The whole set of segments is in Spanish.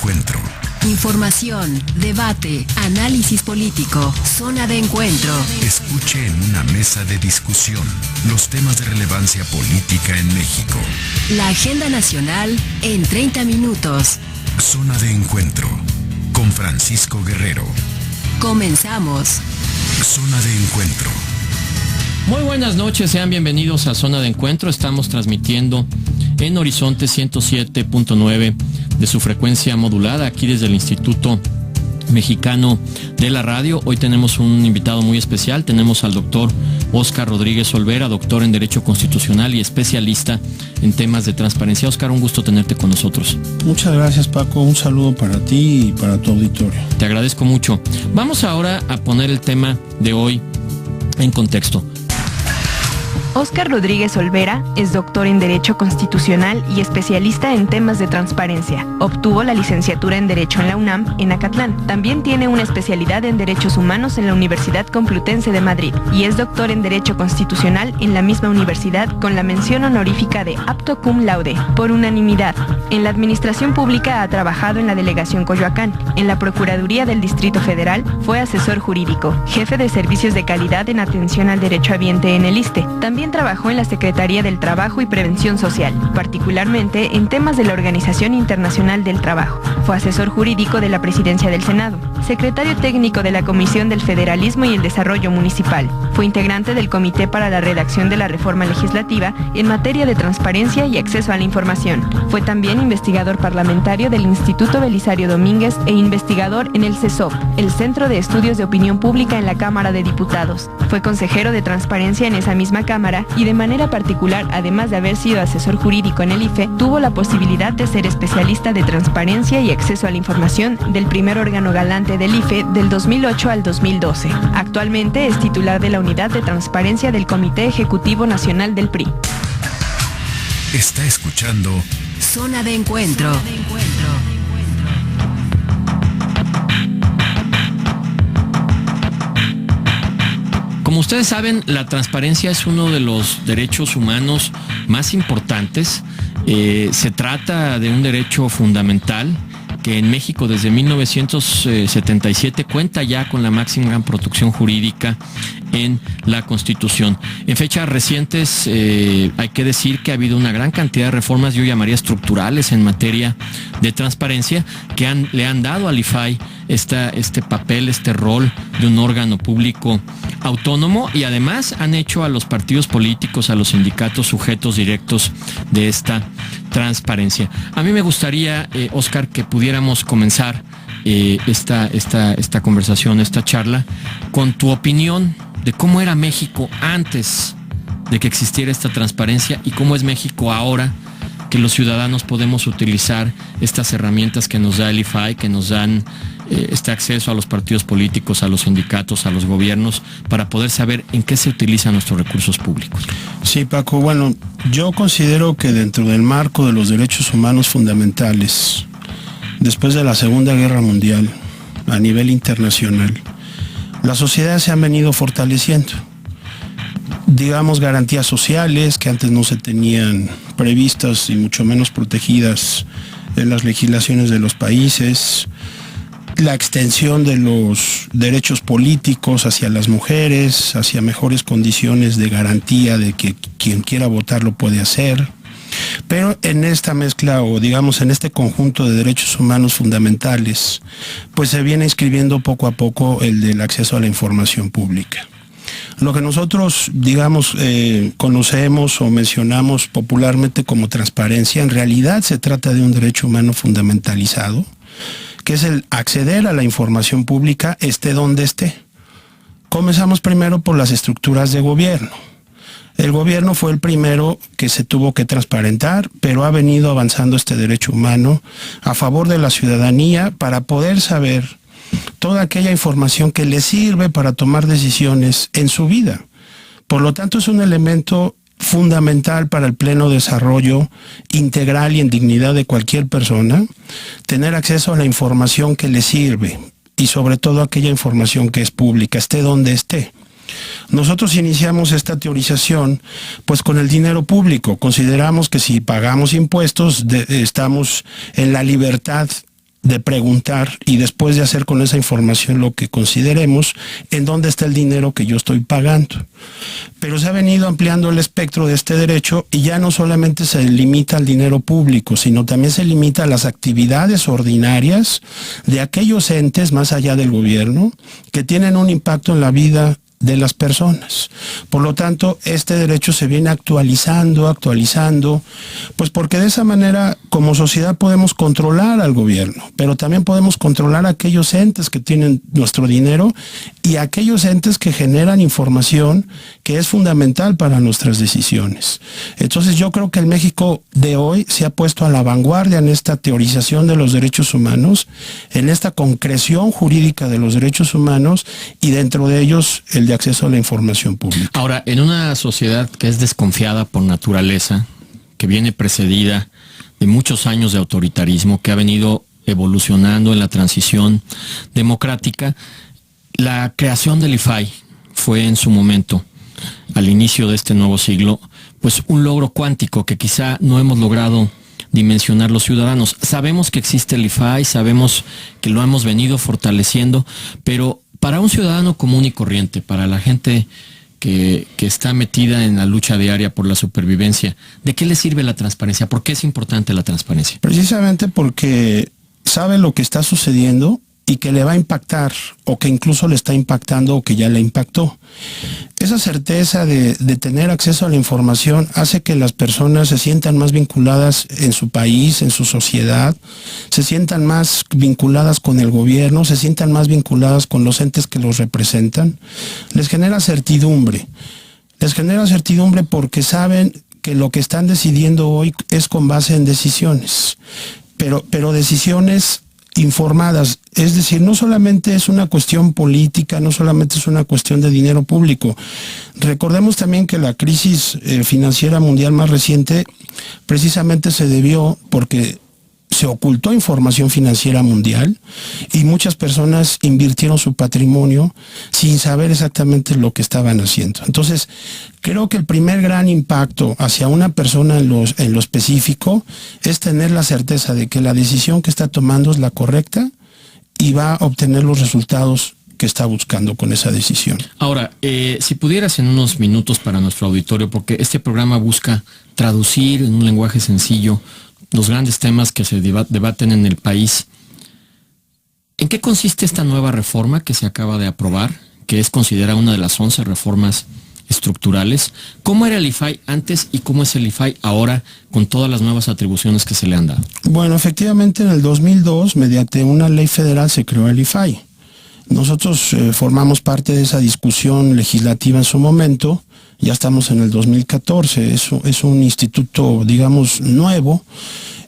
encuentro. Información, debate, análisis político. Zona de encuentro. Escuche en una mesa de discusión los temas de relevancia política en México. La agenda nacional en 30 minutos. Zona de encuentro con Francisco Guerrero. Comenzamos. Zona de encuentro. Muy buenas noches, sean bienvenidos a Zona de Encuentro. Estamos transmitiendo en Horizonte 107.9 de su frecuencia modulada, aquí desde el Instituto Mexicano de la Radio. Hoy tenemos un invitado muy especial. Tenemos al doctor Óscar Rodríguez Olvera, doctor en Derecho Constitucional y especialista en temas de transparencia. Óscar, un gusto tenerte con nosotros. Muchas gracias, Paco. Un saludo para ti y para tu auditorio. Te agradezco mucho. Vamos ahora a poner el tema de hoy en contexto. Óscar Rodríguez Olvera es doctor en Derecho Constitucional y especialista en temas de transparencia. Obtuvo la licenciatura en Derecho en la UNAM, en Acatlán. También tiene una especialidad en Derechos Humanos en la Universidad Complutense de Madrid y es doctor en Derecho Constitucional en la misma universidad con la mención honorífica de apto cum laude, por unanimidad. En la Administración Pública ha trabajado en la Delegación Coyoacán. En la Procuraduría del Distrito Federal fue asesor jurídico, jefe de Servicios de Calidad en Atención al Derecho Habiente en el ISSSTE. También trabajó en la Secretaría del Trabajo y Prevención Social, particularmente en temas de la Organización Internacional del Trabajo. Fue asesor jurídico de la Presidencia del Senado, secretario técnico de la Comisión del Federalismo y el Desarrollo Municipal. Fue integrante del Comité para la Redacción de la Reforma Legislativa en materia de transparencia y acceso a la información. Fue también investigador parlamentario del Instituto Belisario Domínguez e investigador en el CESOP, el Centro de Estudios de Opinión Pública en la Cámara de Diputados. Fue consejero de Transparencia en esa misma Cámara y de manera particular, además de haber sido asesor jurídico en el IFE, tuvo la posibilidad de ser especialista de transparencia y acceso a la información del primer órgano galante del IFE del 2008 al 2012. Actualmente es titular de la Unidad de Transparencia del Comité Ejecutivo Nacional del PRI. Está escuchando Zona de Encuentro. Como ustedes saben, la transparencia es uno de los derechos humanos más importantes. Se trata de un derecho fundamental que en México desde 1977 cuenta ya con la máxima protección jurídica en la Constitución. En fechas recientes hay que decir que ha habido una gran cantidad de reformas, yo llamaría estructurales, en materia de transparencia, que le han dado al IFAI este papel, este rol de un órgano público autónomo, y además han hecho a los partidos políticos, a los sindicatos, sujetos directos de esta transparencia. A mí me gustaría, Óscar, que pudiéramos comenzar esta conversación, esta charla, con tu opinión de cómo era México antes de que existiera esta transparencia y cómo es México ahora que los ciudadanos podemos utilizar estas herramientas que nos da el IFAI, que nos dan este acceso a los partidos políticos, a los sindicatos, a los gobiernos, para poder saber en qué se utilizan nuestros recursos públicos. Sí, Paco, bueno, yo considero que dentro del marco de los derechos humanos fundamentales, después de la Segunda Guerra Mundial, a nivel internacional, las sociedades se han venido fortaleciendo. Digamos, garantías sociales que antes no se tenían previstas y mucho menos protegidas en las legislaciones de los países, la extensión de los derechos políticos hacia las mujeres, hacia mejores condiciones de garantía de que quien quiera votar lo puede hacer. Pero en esta mezcla, o digamos en este conjunto de derechos humanos fundamentales, pues se viene inscribiendo poco a poco el del acceso a la información pública. Lo que nosotros, digamos, conocemos o mencionamos popularmente como transparencia, en realidad se trata de un derecho humano fundamentalizado, que es el acceder a la información pública esté donde esté. Comenzamos primero por las estructuras de gobierno. El gobierno fue el primero que se tuvo que transparentar, pero ha venido avanzando este derecho humano a favor de la ciudadanía para poder saber toda aquella información que le sirve para tomar decisiones en su vida. Por lo tanto, es un elemento fundamental para el pleno desarrollo integral y en dignidad de cualquier persona, tener acceso a la información que le sirve y sobre todo aquella información que es pública, esté donde esté. Nosotros iniciamos esta teorización pues con el dinero público. Consideramos que si pagamos impuestos estamos en la libertad de preguntar y después de hacer con esa información lo que consideremos, en dónde está el dinero que yo estoy pagando. Pero se ha venido ampliando el espectro de este derecho y ya no solamente se limita al dinero público, sino también se limita a las actividades ordinarias de aquellos entes más allá del gobierno que tienen un impacto en la vida de las personas. Por lo tanto, este derecho se viene actualizando, pues porque de esa manera como sociedad podemos controlar al gobierno, pero también podemos controlar a aquellos entes que tienen nuestro dinero y a aquellos entes que generan información que es fundamental para nuestras decisiones. Entonces yo creo que el México de hoy se ha puesto a la vanguardia en esta teorización de los derechos humanos, en esta concreción jurídica de los derechos humanos y dentro de ellos el de acceso a la información pública. Ahora, en una sociedad que es desconfiada por naturaleza, que viene precedida de muchos años de autoritarismo, que ha venido evolucionando en la transición democrática, la creación del IFAI fue en su momento, al inicio de este nuevo siglo, pues un logro cuántico que quizá no hemos logrado dimensionar los ciudadanos. Sabemos que existe el IFAI, sabemos que lo hemos venido fortaleciendo, pero para un ciudadano común y corriente, para la gente que está metida en la lucha diaria por la supervivencia, ¿de qué le sirve la transparencia? ¿Por qué es importante la transparencia? Precisamente porque sabe lo que está sucediendo y que le va a impactar, o que incluso le está impactando, o que ya le impactó. Esa certeza de tener acceso a la información hace que las personas se sientan más vinculadas en su país, en su sociedad, se sientan más vinculadas con el gobierno, se sientan más vinculadas con los entes que los representan. Les genera certidumbre porque saben que lo que están decidiendo hoy es con base en decisiones, pero decisiones informadas, es decir, no solamente es una cuestión política, no solamente es una cuestión de dinero público. Recordemos también que la crisis financiera mundial más reciente precisamente se debió porque se ocultó información financiera mundial y muchas personas invirtieron su patrimonio sin saber exactamente lo que estaban haciendo. Entonces, creo que el primer gran impacto hacia una persona en lo específico es tener la certeza de que la decisión que está tomando es la correcta y va a obtener los resultados que está buscando con esa decisión. Ahora, si pudieras en unos minutos para nuestro auditorio, porque este programa busca traducir en un lenguaje sencillo los grandes temas que se debaten en el país. ¿En qué consiste esta nueva reforma que se acaba de aprobar, que es considerada una de las 11 reformas estructurales? ¿Cómo era el IFAI antes y cómo es el IFAI ahora con todas las nuevas atribuciones que se le han dado? Bueno, efectivamente en el 2002, mediante una ley federal, se creó el IFAI. Nosotros formamos parte de esa discusión legislativa en su momento. Ya estamos en el 2014, es un instituto, digamos, nuevo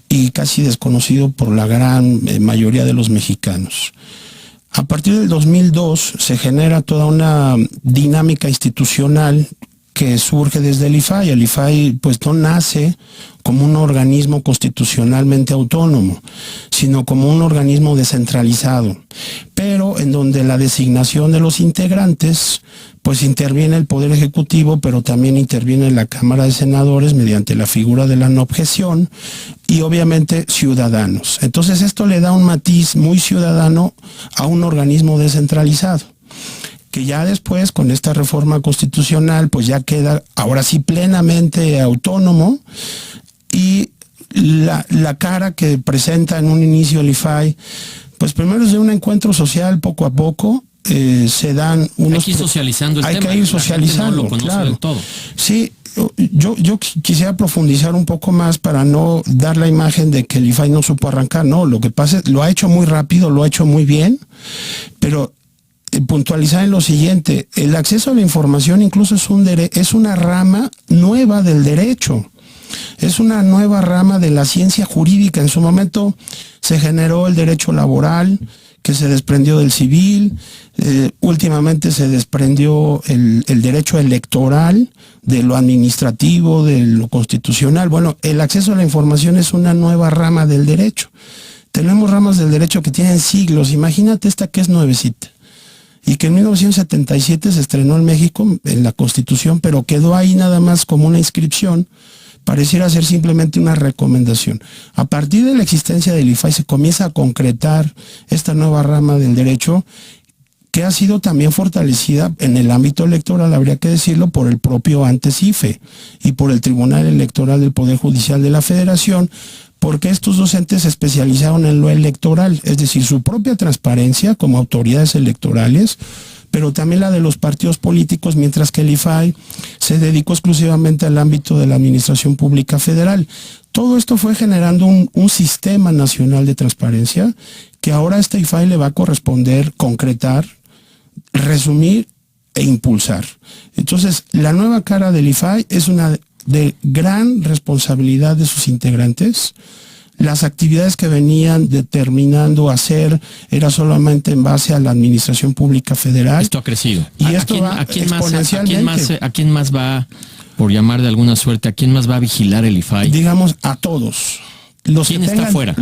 y casi desconocido por la gran mayoría de los mexicanos. A partir del 2002 se genera toda una dinámica institucional que surge desde el IFAI. El IFAI pues no nace como un organismo constitucionalmente autónomo, sino como un organismo descentralizado, pero en donde la designación de los integrantes pues interviene el Poder Ejecutivo, pero también interviene la Cámara de Senadores mediante la figura de la no objeción y obviamente ciudadanos. Entonces esto le da un matiz muy ciudadano a un organismo descentralizado, que ya después con esta reforma constitucional pues ya queda ahora sí plenamente autónomo y la cara que presenta en un inicio el IFAI pues primero es de un encuentro social poco a poco. Se dan unos... Hay que ir socializando el tema. Hay que ir socializando, no lo conoce claro. del todo. Sí, yo quisiera profundizar un poco más para no dar la imagen de que el IFAI no supo arrancar. No, lo que pasa es lo ha hecho muy rápido, lo ha hecho muy bien, pero puntualizar en lo siguiente, el acceso a la información incluso es una rama nueva del derecho. Es una nueva rama de la ciencia jurídica. En su momento se generó el derecho laboral, que se desprendió del civil, últimamente se desprendió el derecho electoral, de lo administrativo, de lo constitucional. Bueno, el acceso a la información es una nueva rama del derecho. Tenemos ramas del derecho que tienen siglos, imagínate esta que es nuevecita, y que en 1977 se estrenó en México, en la Constitución, pero quedó ahí nada más como una inscripción, pareciera ser simplemente una recomendación. A partir de la existencia del IFAI se comienza a concretar esta nueva rama del derecho, que ha sido también fortalecida en el ámbito electoral, habría que decirlo, por el propio antes IFE y por el Tribunal Electoral del Poder Judicial de la Federación, porque estos dos entes se especializaron en lo electoral, es decir, su propia transparencia como autoridades electorales, pero también la de los partidos políticos, mientras que el IFAI se dedicó exclusivamente al ámbito de la Administración Pública Federal. Todo esto fue generando un sistema nacional de transparencia que ahora a este IFAI le va a corresponder concretar, resumir e impulsar. Entonces, la nueva cara del IFAI es una de gran responsabilidad de sus integrantes. Las actividades que venían determinando hacer era solamente en base a la Administración Pública Federal. Esto ha crecido. Y esto va exponencialmente. ¿A quién más va, por llamar de alguna suerte, a quién más va a vigilar el IFAI? Digamos, a todos. ¿Quién está fuera?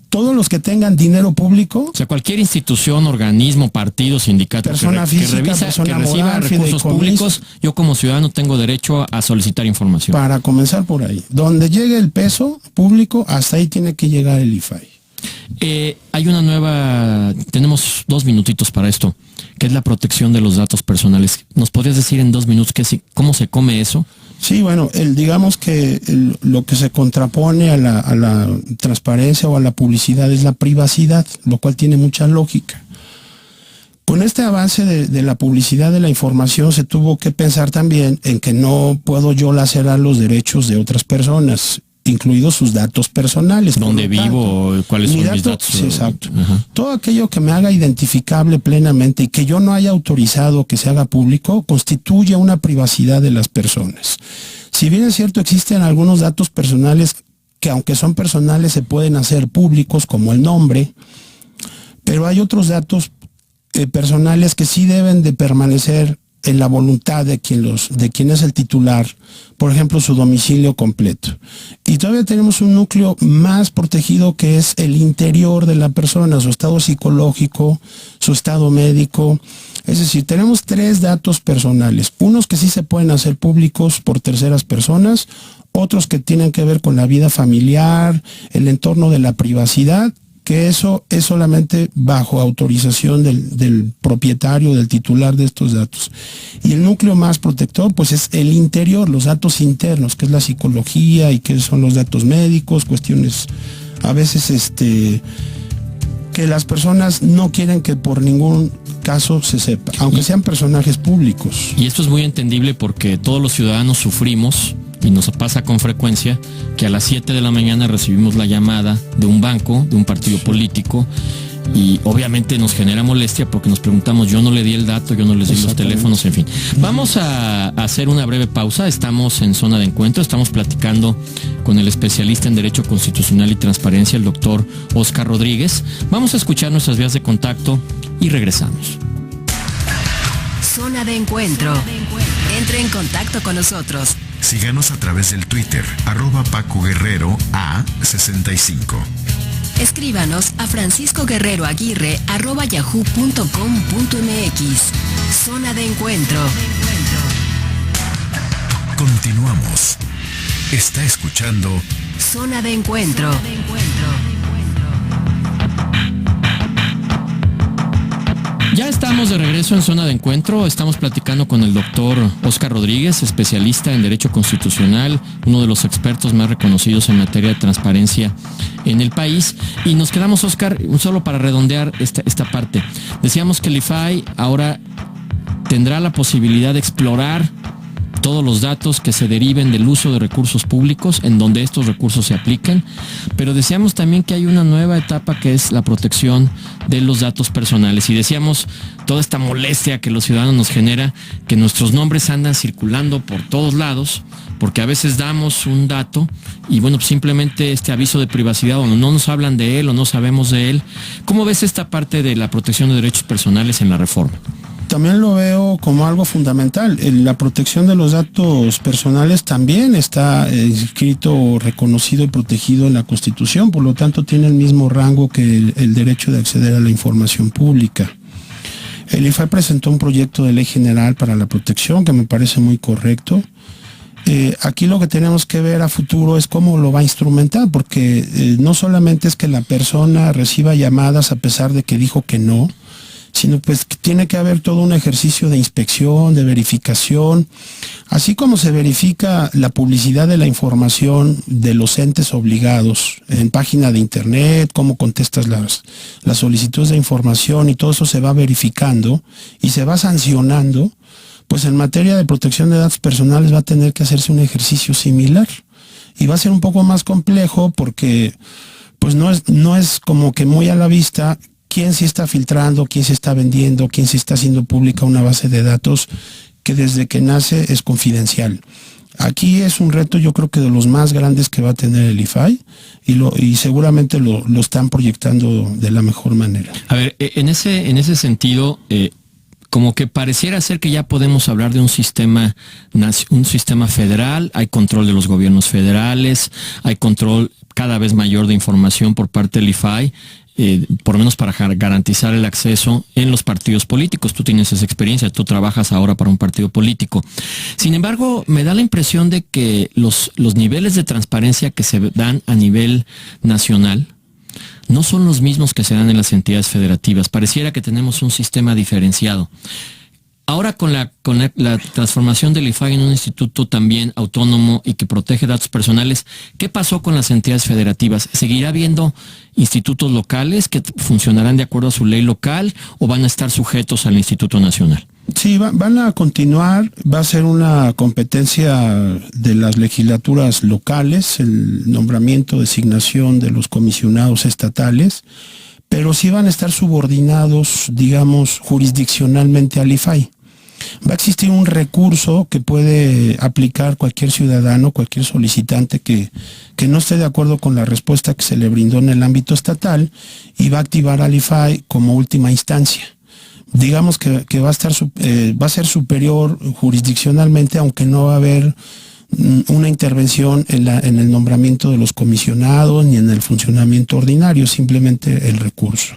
Todos los que tengan dinero público. O sea, cualquier institución, organismo, partido, sindicato persona física, persona que reciba moral, recursos públicos, yo como ciudadano tengo derecho a solicitar información. Para comenzar por ahí. Donde llegue el peso público, hasta ahí tiene que llegar el IFAI. Hay una nueva, tenemos 2 minutitos para esto, que es la protección de los datos personales. ¿Nos podrías decir en 2 minutos cómo se come eso? Sí, bueno, digamos que lo que se contrapone a la transparencia o a la publicidad es la privacidad, lo cual tiene mucha lógica. Con este avance de la publicidad de la información se tuvo que pensar también en que no puedo yo lacerar los derechos de otras personas, incluidos sus datos personales. ¿Dónde vivo? ¿Cuáles son mis datos? Sí, exacto. Todo aquello que me haga identificable plenamente y que yo no haya autorizado que se haga público, constituye una privacidad de las personas. Si bien es cierto, existen algunos datos personales que, aunque son personales, se pueden hacer públicos, como el nombre, pero hay otros datos personales que sí deben de permanecer en la voluntad de quien es el titular, por ejemplo, su domicilio completo. Y todavía tenemos un núcleo más protegido, que es el interior de la persona, su estado psicológico, su estado médico. Es decir, tenemos 3 datos personales, unos que sí se pueden hacer públicos por terceras personas, otros que tienen que ver con la vida familiar, el entorno de la privacidad, que eso es solamente bajo autorización del propietario, del titular de estos datos. Y el núcleo más protector, pues, es el interior, los datos internos, que es la psicología y que son los datos médicos, cuestiones a veces que las personas no quieren que por ningún caso se sepa, aunque sean personajes públicos. Y esto es muy entendible porque todos los ciudadanos sufrimos, y nos pasa con frecuencia, que a las 7 de la mañana recibimos la llamada de un banco, de un partido político, y obviamente nos genera molestia porque nos preguntamos, yo no le di el dato, yo no les di los teléfonos, en fin. Vamos a hacer una breve pausa. Estamos en Zona de Encuentro, estamos platicando con el especialista en Derecho Constitucional y Transparencia, el doctor Óscar Rodríguez. Vamos a escuchar nuestras vías de contacto y regresamos. Zona de Encuentro. Entre en contacto con nosotros. Síganos a través del Twitter, @PacoGuerreroA65. Escríbanos a franciscoguerreroaguirre@yahoo.com.mx. Zona de Encuentro. Continuamos. Está escuchando Zona de Encuentro. Ya estamos de regreso en Zona de Encuentro. Estamos platicando con el doctor Óscar Rodríguez, especialista en Derecho Constitucional, uno de los expertos más reconocidos en materia de transparencia en el país. Y nos quedamos, Óscar, solo para redondear esta parte. Decíamos que el IFAI ahora tendrá la posibilidad de explorar todos los datos que se deriven del uso de recursos públicos, en donde estos recursos se apliquen, pero decíamos también que hay una nueva etapa que es la protección de los datos personales, y decíamos toda esta molestia que los ciudadanos nos genera, que nuestros nombres andan circulando por todos lados, porque a veces damos un dato y bueno, simplemente este aviso de privacidad, o no nos hablan de él o no sabemos de él. ¿Cómo ves esta parte de la protección de derechos personales en la reforma? También lo veo como algo fundamental. La protección de los datos personales también está inscrito, reconocido y protegido en la Constitución, por lo tanto tiene el mismo rango que el derecho de acceder a la información pública. El IFAI presentó un proyecto de ley general para la protección que me parece muy correcto. Aquí lo que tenemos que ver a futuro es cómo lo va a instrumentar, porque no solamente es que la persona reciba llamadas a pesar de que dijo que no, sino pues que tiene que haber todo un ejercicio de inspección, de verificación, así como se verifica la publicidad de la información de los entes obligados en página de internet, cómo contestas las solicitudes de información, y todo eso se va verificando y se va sancionando. Pues en materia de protección de datos personales va a tener que hacerse un ejercicio similar, y va a ser un poco más complejo porque pues no es como que muy a la vista quién sí está filtrando, quién se está vendiendo, quién sí está haciendo pública una base de datos que desde que nace es confidencial. Aquí es un reto, yo creo que de los más grandes que va a tener el IFAI, y seguramente lo están proyectando de la mejor manera. A ver, en ese sentido, como que pareciera ser que ya podemos hablar de un sistema federal, hay control de los gobiernos federales, hay control cada vez mayor de información por parte del IFAI, por lo menos para garantizar el acceso en los partidos políticos. Tú tienes esa experiencia, tú trabajas ahora para un partido político. Sin embargo, me da la impresión de que los niveles de transparencia que se dan a nivel nacional no son los mismos que se dan en las entidades federativas. Pareciera que tenemos un sistema diferenciado. Ahora con la transformación del IFAI en un instituto también autónomo y que protege datos personales, ¿qué pasó con las entidades federativas? ¿Seguirá habiendo institutos locales que funcionarán de acuerdo a su ley local o van a estar sujetos al Instituto Nacional? Sí, van a continuar, va a ser una competencia de las legislaturas locales, el nombramiento, designación de los comisionados estatales, pero sí van a estar subordinados, digamos, jurisdiccionalmente al IFAI. Va a existir un recurso que puede aplicar cualquier ciudadano, cualquier solicitante que no esté de acuerdo con la respuesta que se le brindó en el ámbito estatal, y va a activar al IFAI como última instancia. Digamos que va a ser superior jurisdiccionalmente, aunque no va a haber una intervención en el nombramiento de los comisionados ni en el funcionamiento ordinario, simplemente el recurso.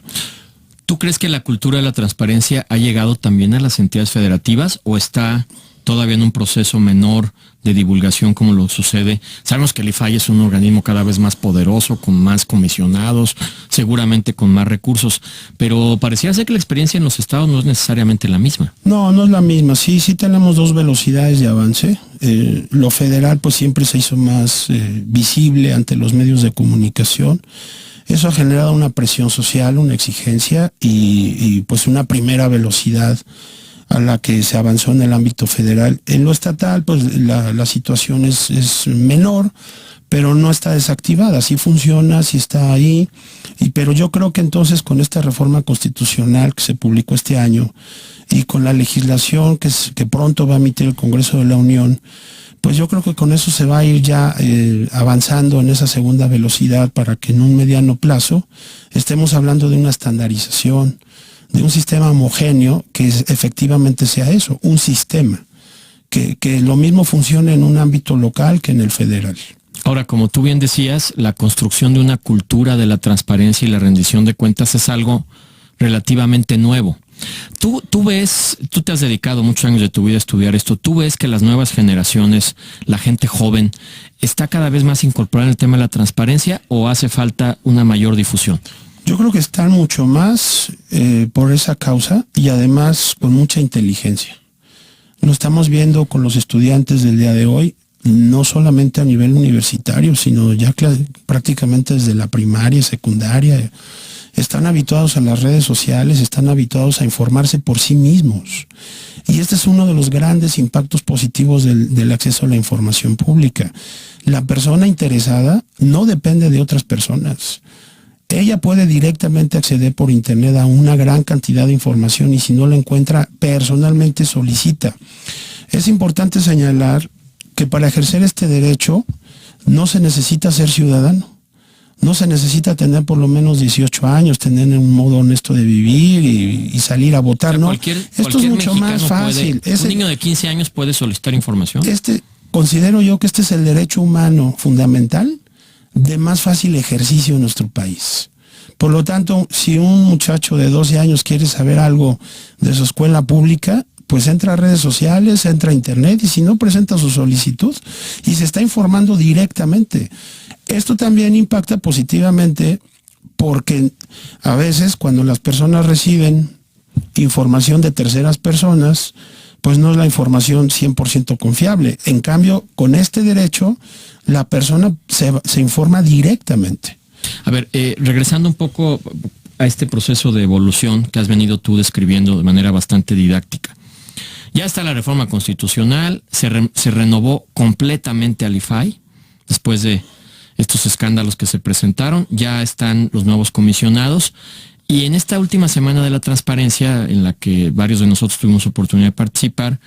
¿Tú crees que la cultura de la transparencia ha llegado también a las entidades federativas o está todavía en un proceso menor de divulgación como lo sucede? Sabemos que el IFAI es un organismo cada vez más poderoso, con más comisionados, seguramente con más recursos, pero pareciera ser que la experiencia en los estados no es necesariamente la misma. No es la misma. Sí tenemos dos velocidades de avance. Lo federal pues siempre se hizo más visible ante los medios de comunicación. Eso ha generado una presión social, una exigencia y pues una primera velocidad a la que se avanzó en el ámbito federal. En lo estatal, pues la situación es menor, pero no está desactivada, sí funciona, sí está ahí, pero yo creo que entonces con esta reforma constitucional que se publicó este año y con la legislación que pronto va a emitir el Congreso de la Unión, pues yo creo que con eso se va a ir ya avanzando en esa segunda velocidad para que en un mediano plazo estemos hablando de una estandarización, de un sistema homogéneo que efectivamente sea eso, un sistema, que lo mismo funcione en un ámbito local que en el federal. Ahora, como tú bien decías, la construcción de una cultura de la transparencia y la rendición de cuentas es algo relativamente nuevo. Tú te has dedicado muchos años de tu vida a estudiar esto. ¿Tú ves que las nuevas generaciones, la gente joven, está cada vez más incorporada en el tema de la transparencia o hace falta una mayor difusión? Yo creo que están mucho más por esa causa y además con mucha inteligencia. Lo estamos viendo con los estudiantes del día de hoy, no solamente a nivel universitario, sino ya prácticamente desde la primaria, secundaria. Están habituados a las redes sociales, están habituados a informarse por sí mismos. Y este es uno de los grandes impactos positivos del acceso a la información pública. La persona interesada no depende de otras personas. Ella puede directamente acceder por internet a una gran cantidad de información y si no la encuentra, personalmente solicita. Es importante señalar que para ejercer este derecho no se necesita ser ciudadano. No se necesita tener por lo menos 18 años, tener un modo honesto de vivir y salir a votar. ¿No? Esto es mucho más fácil. Un niño de 15 años puede solicitar información. Considero yo que este es el derecho humano fundamental de más fácil ejercicio en nuestro país. Por lo tanto, si un muchacho de 12 años quiere saber algo de su escuela pública, pues entra a redes sociales, entra a internet y si no presenta su solicitud y se está informando directamente. Esto también impacta positivamente porque a veces cuando las personas reciben información de terceras personas, pues no es la información 100% confiable. En cambio, con este derecho, la persona se informa directamente. A ver, regresando un poco a este proceso de evolución que has venido tú describiendo de manera bastante didáctica. Ya está la reforma constitucional, se renovó completamente al IFAI, después de estos escándalos que se presentaron, ya están los nuevos comisionados, y en esta última semana de la transparencia, en la que varios de nosotros tuvimos oportunidad de participar,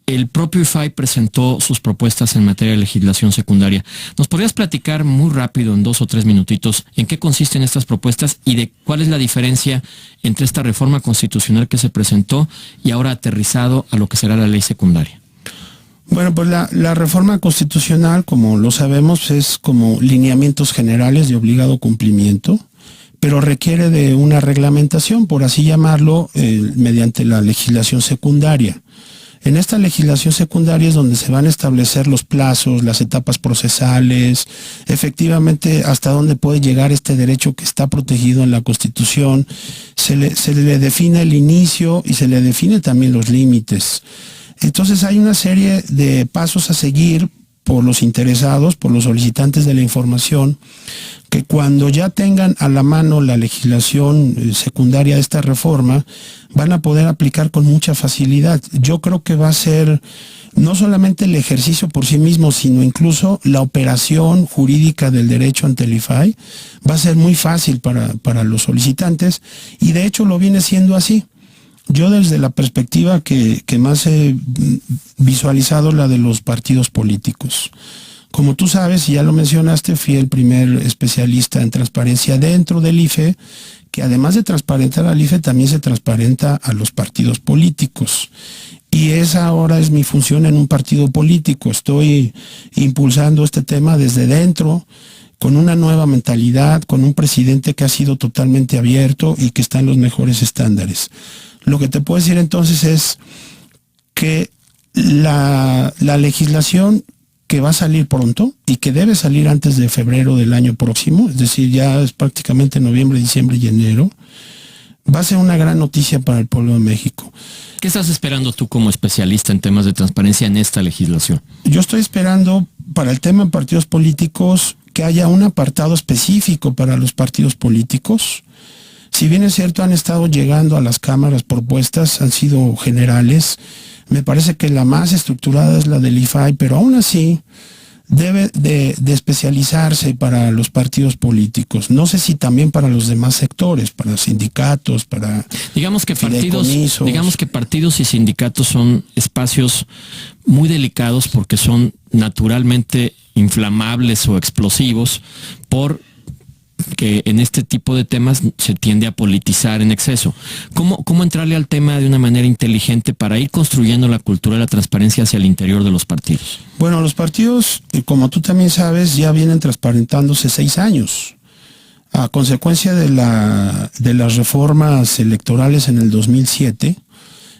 el propio IFAI presentó sus propuestas en materia de legislación secundaria. ¿Nos podrías platicar muy rápido, en 2 o 3 minutitos, en qué consisten estas propuestas y de cuál es la diferencia entre esta reforma constitucional que se presentó y ahora aterrizado a lo que será la ley secundaria? Bueno, pues la reforma constitucional, como lo sabemos, es como lineamientos generales de obligado cumplimiento, pero requiere de una reglamentación, por así llamarlo, mediante la legislación secundaria. En esta legislación secundaria es donde se van a establecer los plazos, las etapas procesales, efectivamente hasta dónde puede llegar este derecho que está protegido en la Constitución, se le define el inicio y se le define también los límites. Entonces hay una serie de pasos a seguir por los interesados, por los solicitantes de la información, que cuando ya tengan a la mano la legislación secundaria de esta reforma, van a poder aplicar con mucha facilidad. Yo creo que va a ser no solamente el ejercicio por sí mismo, sino incluso la operación jurídica del derecho ante el IFAI, va a ser muy fácil para los solicitantes, y de hecho lo viene siendo así. Yo desde la perspectiva que más he visualizado, la de los partidos políticos. Como tú sabes, y ya lo mencionaste, fui el primer especialista en transparencia dentro del IFE, que además de transparentar al IFE, también se transparenta a los partidos políticos. Y esa ahora es mi función en un partido político. Estoy impulsando este tema desde dentro, con una nueva mentalidad, con un presidente que ha sido totalmente abierto y que está en los mejores estándares. Lo que te puedo decir entonces es que la legislación que va a salir pronto y que debe salir antes de febrero del año próximo, es decir, ya es prácticamente noviembre, diciembre y enero, va a ser una gran noticia para el pueblo de México. ¿Qué estás esperando tú como especialista en temas de transparencia en esta legislación? Yo estoy esperando para el tema de partidos políticos que haya un apartado específico para los partidos políticos. Si bien es cierto, han estado llegando a las cámaras propuestas, han sido generales. Me parece que la más estructurada es la del IFAI, pero aún así debe de especializarse para los partidos políticos. No sé si también para los demás sectores, para sindicatos, para digamos que partidos y sindicatos son espacios muy delicados porque son naturalmente inflamables o explosivos porque en este tipo de temas se tiende a politizar en exceso. ¿Cómo entrarle al tema de una manera inteligente para ir construyendo la cultura de la transparencia hacia el interior de los partidos? Bueno, los partidos, como tú también sabes, ya vienen transparentándose 6 años. A consecuencia de las reformas electorales en el 2007,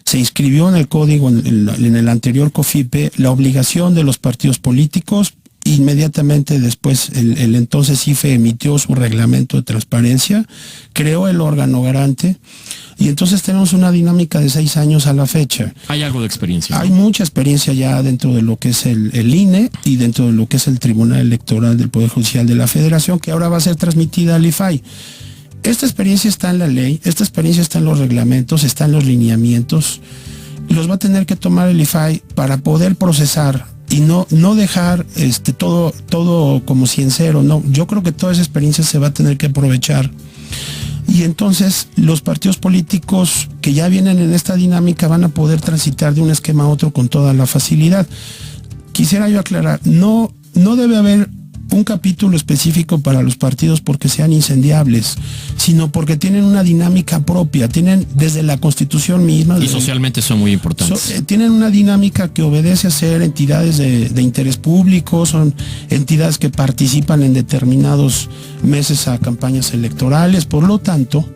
se inscribió en el código, en el anterior COFIPE, la obligación de los partidos políticos. Inmediatamente después el entonces IFE emitió su reglamento de transparencia, creó el órgano garante y entonces tenemos una dinámica de 6 años a la fecha. Hay algo de experiencia. Hay mucha experiencia ya dentro de lo que es el INE y dentro de lo que es el Tribunal Electoral del Poder Judicial de la Federación, que ahora va a ser transmitida al IFAI. Esta experiencia está en la ley, esta experiencia está en los reglamentos, está en los lineamientos. Los va a tener que tomar el IFAI para poder procesar y no dejar todo como si en cero. No, yo creo que toda esa experiencia se va a tener que aprovechar. Y entonces los partidos políticos que ya vienen en esta dinámica van a poder transitar de un esquema a otro con toda la facilidad. Quisiera yo aclarar, no debe haber un capítulo específico para los partidos porque sean incendiables, sino porque tienen una dinámica propia, tienen desde la Constitución misma. Y socialmente son muy importantes. Tienen una dinámica que obedece a ser entidades de interés público, son entidades que participan en determinados meses a campañas electorales, por lo tanto,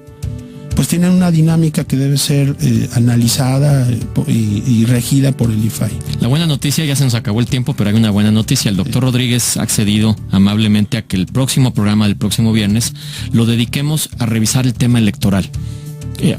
pues pues tienen una dinámica que debe ser analizada y regida por el IFAI. La buena noticia, ya se nos acabó el tiempo, pero hay una buena noticia. El doctor Rodríguez ha accedido amablemente a que el próximo programa del próximo viernes lo dediquemos a revisar el tema electoral.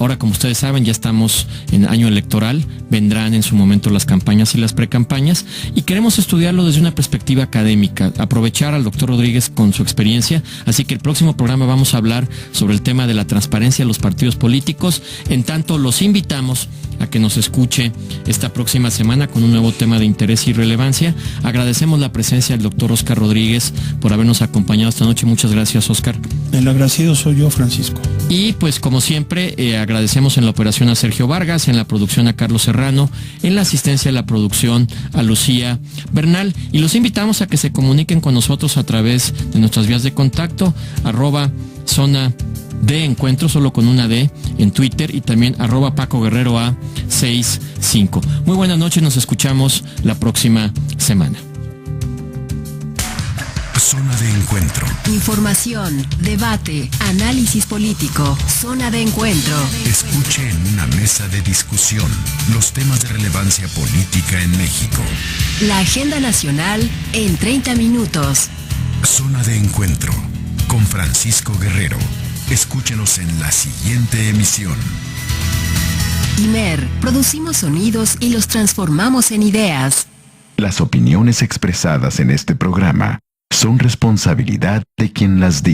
Ahora, como ustedes saben, ya estamos en año electoral, vendrán en su momento las campañas y las precampañas, y queremos estudiarlo desde una perspectiva académica, aprovechar al doctor Rodríguez con su experiencia, así que el próximo programa vamos a hablar sobre el tema de la transparencia de los partidos políticos. En tanto, los invitamos a que nos escuche esta próxima semana con un nuevo tema de interés y relevancia. Agradecemos la presencia del doctor Óscar Rodríguez por habernos acompañado esta noche. Muchas gracias, Óscar. El agradecido soy yo, Francisco. Y pues como siempre, agradecemos en la operación a Sergio Vargas, en la producción a Carlos Serrano, en la asistencia de la producción a Lucía Bernal, y los invitamos a que se comuniquen con nosotros a través de nuestras vías de contacto, @zona de encuentro, solo con una D, en Twitter, y también @Paco Guerrero A65. Muy buenas noches, nos escuchamos la próxima semana. Zona de encuentro. Información, debate, análisis político. Zona de encuentro. Escuche en una mesa de discusión los temas de relevancia política en México. La agenda nacional en 30 minutos. Zona de encuentro con Francisco Guerrero. Escúchenos en la siguiente emisión. Imer, producimos sonidos y los transformamos en ideas. Las opiniones expresadas en este programa son responsabilidad de quien las dice.